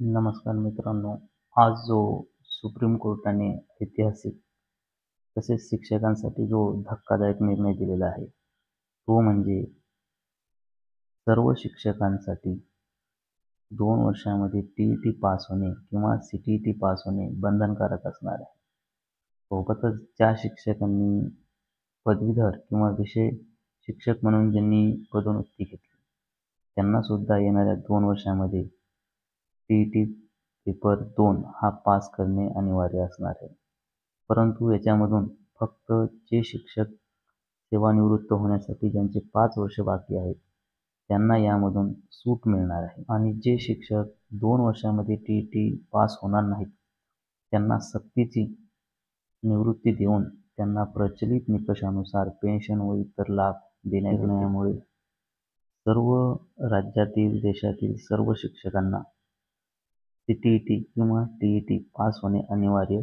नमस्कार मित्रांनो. आज जो सुप्रीम कोर्टाने ऐतिहासिक तसेच शिक्षकांसाठी जो धक्कादायक निर्णय दिलेला आहे, तो म्हणजे सर्व शिक्षकांसाठी 2 वर्षामध्ये टी-ई-टी पास होणे किंवा सी-टी-ई-टी पास होणे बंधनकारक असणार आहे. सोबतच ज्या शिक्षकांनी पदवीधर किंवा विषय शिक्षक म्हणून ज्यांनी पदोन्नती घेतली, त्यांनासुद्धा येणाऱ्या 2 वर्षामध्ये टी-ई-टी पेपर 2 हा पास करणे अनिवार्य असणार आहे. परंतु याच्यामधून फक्त जे शिक्षक सेवानिवृत्त होण्यासाठी ज्यांचे 5 वर्ष बाकी आहेत, त्यांना यामधून सूट मिळणार आहे आणि जे शिक्षक 2 वर्षामध्ये टी-ई-टी पास होणार नाहीत, त्यांना सक्तीची निवृत्ती देऊन त्यांना प्रचलित निकषानुसार पेन्शन व इतर लाभ देण्यात निर्णयामुळे सर्व राज्यातील, देशातील सर्व शिक्षकांना सी-टी-ई-टी किंवा टी-ई-टी पास होणे अनिवार्य